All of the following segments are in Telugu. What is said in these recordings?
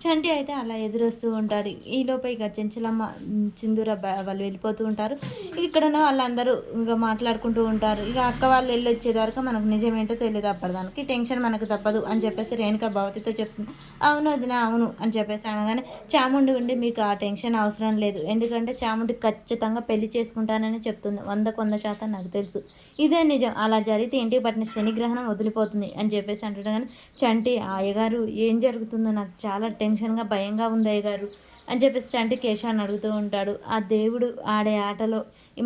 చంటి అయితే అలా ఎదురొస్తూ ఉంటాడు. ఈలోపు ఇక చెంచలమ్మ, సింధూర వాళ్ళు వెళ్ళిపోతూ ఉంటారు. ఇక్కడున్న వాళ్ళందరూ ఇక మాట్లాడుకుంటూ ఉంటారు. ఇక అక్క వాళ్ళు ఎళ్ళొచ్చేదాకా మనకు నిజమేంటో తెలీదు అప్పటిదానికి. టెన్షన్ మనకు తప్పదు అని చెప్పేసి రేణుక భవతితో చెప్తుంది. అవును వదిన అవును అని చెప్పేసి అనగానే, చాముండి ఉండి మీకు ఆ టెన్షన్ అవసరం లేదు. ఎందుకంటే చాముండి ఖచ్చితంగా పెళ్లి చేసుకుంటానని చెప్తుంది. 100% నాకు తెలుసు. ఇదే నిజం. అలా జరిగితే ఇంటికి పట్టిన శనిగ్రహణం వదిలిపోతుంది అని చెప్పేసి అంటాడు. కానీ చంటి, అయ్యగారు ఏం జరుగుతుందో నాకు చాలా టెన్షన్‌గా, భయంగా ఉంది అయ్యగారు అని చెప్పేసి చంటి కేశవాన్ని అడుగుతూ ఉంటాడు. ఆ దేవుడు ఆడే ఆటలో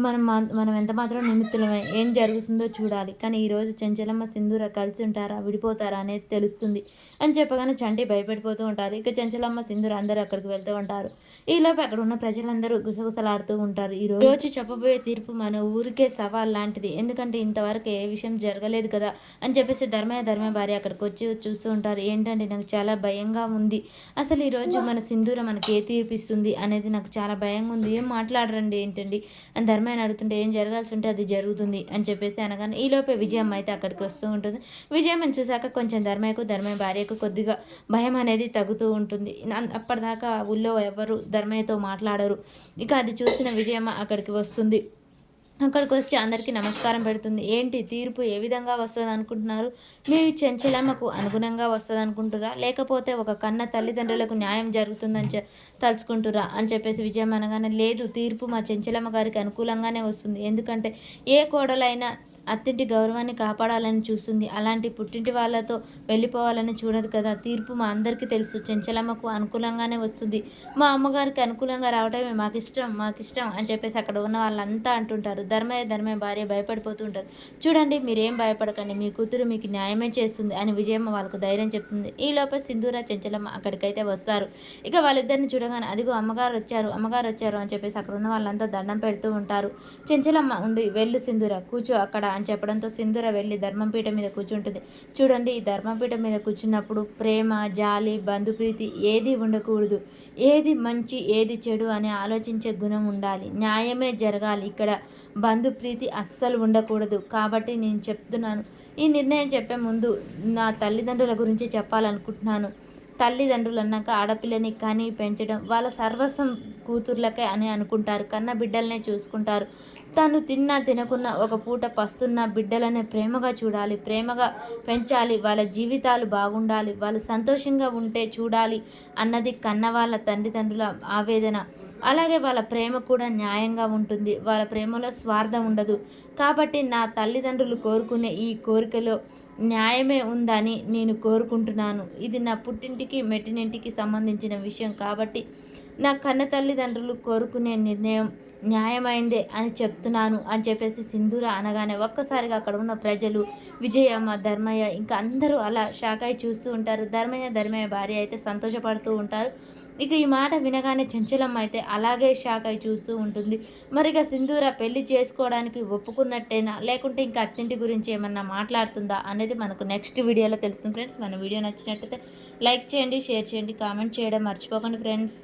మనం ఎంత మాత్రం నిమిత్తులమే. ఏం జరుగుతుందో చూడాలి. కానీ ఈరోజు చెంచలమ్మ, సింధూర కలిసి ఉంటారా? విడిపోతారా? అనేది తెలుస్తుంది అని చెప్పగానే చంటి భయపడిపోతూ ఉంటారు. ఇక చెంచలమ్మ, సింధూర అందరూ అక్కడికి వెళ్తూ ఉంటారు. ఈలోపు అక్కడ ఉన్న ప్రజలందరూ గుసగుసలాడుతూ ఉంటారు. ఈరోజు చెప్పబోయే తీర్పు మన ఊరికే సవాల్ లాంటిది. ఎందుకంటే ఇంతవరకు ఏ విషయం జరగలేదు కదా అని చెప్పేసి ధర్మయ్య భార్య అక్కడికి వచ్చి చూస్తూ ఉంటారు. ఏంటంటే నాకు చాలా భయంగా ఉంది. అసలు ఈరోజు మన సింధూర మనకి ఏ తీర్పిస్తుంది అనేది నాకు చాలా భయంగా ఉంది. ఏం మాట్లాడరండి ఏంటండి అని ధర్మయ్యని అడుగుతుంటే, ఏం జరగాల్సి ఉంటే అది జరుగుతుంది అని చెప్పేసి అనగానే ఈలోపే విజయమ్మ అయితే అక్కడికి వస్తూ ఉంటుంది. విజయమ్మని చూశాక కొంచెం ధర్మయ్య భార్యకు కొద్దిగా భయం అనేది తగ్గుతూ ఉంటుంది. అప్పటిదాకా ఊళ్ళో ఎవరు ధర్మయ్యతో మాట్లాడరు. ఇక అది చూసిన విజయమ్మ అక్కడికి వస్తుంది. అక్కడికి వచ్చి అందరికీ నమస్కారం పెడుతుంది. ఏంటి తీర్పు ఏ విధంగా వస్తుంది అనుకుంటున్నారు? మీ చెంచలమ్మకు అనుగుణంగా వస్తుంది అనుకుంటురా, లేకపోతే ఒక కన్న తల్లిదండ్రులకు న్యాయం జరుగుతుందని తలుచుకుంటురా అని చెప్పేసి విజయమ్మ అనగానే, లేదు తీర్పు మా చెంచలమ్మ గారికి అనుకూలంగానే వస్తుంది. ఎందుకంటే ఏ కోడలైనా అత్తింటి గౌరవాన్ని కాపాడాలని చూస్తుంది. అలాంటి పుట్టింటి వాళ్ళతో వెళ్ళిపోవాలని చూడదు కదా. తీర్పు మా అందరికీ తెలుసు. చెంచలమ్మకు అనుకూలంగానే వస్తుంది. మా అమ్మగారికి అనుకూలంగా రావడమే మాకిష్టం అని చెప్పేసి అక్కడ ఉన్న వాళ్ళంతా అంటుంటారు. ధర్మయ్య భార్య భయపడిపోతూ ఉంటారు. చూడండి మీరేం భయపడకండి, మీ కూతురు మీకు న్యాయమే చేస్తుంది అని విజయమ్మ వాళ్ళకు ధైర్యం చెప్తుంది. ఈలోపే సింధూర, చెంచలమ్మ అక్కడికైతే వస్తారు. ఇక వాళ్ళిద్దరిని చూడగానే, అదిగో అమ్మగారు వచ్చారు అని చెప్పేసి అక్కడ ఉన్న వాళ్ళంతా దండం పెడుతూ ఉంటారు. చెంచలమ్మ ఉండి, వెళ్ళు సింధూర కూర్చో అక్కడ అని చెప్పడంతో సింధూర వెళ్ళి ధర్మపీఠం మీద కూర్చుంటుంది. చూడండి ఈ ధర్మపీఠం మీద కూర్చున్నప్పుడు ప్రేమ, జాలి, బంధుప్రీతి ఏది ఉండకూడదు. ఏది మంచి ఏది చెడు అని ఆలోచించే గుణం ఉండాలి. న్యాయమే జరగాలి. ఇక్కడ బంధుప్రీతి అస్సలు ఉండకూడదు. కాబట్టి నేను చెప్తున్నాను, ఈ నిర్ణయం చెప్పే ముందు నా తల్లిదండ్రుల గురించి చెప్పాలనుకుంటున్నాను. తల్లిదండ్రులు అన్నాక ఆడపిల్లని కని పెంచడం వాళ్ళ సర్వస్వం కూతుర్లకే అని అనుకుంటారు. కన్న బిడ్డలనే చూసుకుంటారు. తను తిన్నా తినకున్నా ఒక పూట పస్తున్న బిడ్డలనే ప్రేమగా చూడాలి, ప్రేమగా పెంచాలి, వాళ్ళ జీవితాలు బాగుండాలి, వాళ్ళు సంతోషంగా ఉంటే చూడాలి అన్నది కన్న వాళ్ళ తల్లిదండ్రుల ఆవేదన. అలాగే వాళ్ళ ప్రేమ కూడా న్యాయంగా ఉంటుంది. వాళ్ళ ప్రేమలో స్వార్థం ఉండదు. కాబట్టి నా తల్లిదండ్రులు కోరుకునే ఈ కోరికలో న్యాయమే ఉందని నేను కోరుకుంటున్నాను. ఇది నా పుట్టింటికి మెట్టినింటికి సంబంధించిన విషయం కాబట్టి నా కన్న తల్లిదండ్రులు కోరుకునే నిర్ణయం న్యాయమైందే అని చెప్తున్నాను అని చెప్పేసి సింధూర అనగానే ఒక్కసారిగా అక్కడ ఉన్న ప్రజలు, విజయమ్మ, ధర్మయ్య ఇంకా అందరూ అలా షాక్ అయి చూస్తూ ఉంటారు. ధర్మయ్య భార్య అయితే సంతోషపడుతూ ఉంటారు. ఇక ఈ మాట వినగానే చెంచలమ్మ అయితే అలాగే షాక్ అయి చూస్తూ ఉంటుంది. మరిగా సింధూర పెళ్లి చేసుకోవడానికి ఒప్పుకున్నట్టేనా, లేకుంటే ఇంకా అత్తింటి గురించి ఏమన్నా మాట్లాడుతుందా అనేది మనకు నెక్స్ట్ వీడియోలో తెలుస్తుంది ఫ్రెండ్స్. మన వీడియో నచ్చినట్టయితే లైక్ చేయండి, షేర్ చేయండి, కామెంట్ చేయడం మర్చిపోకండి ఫ్రెండ్స్.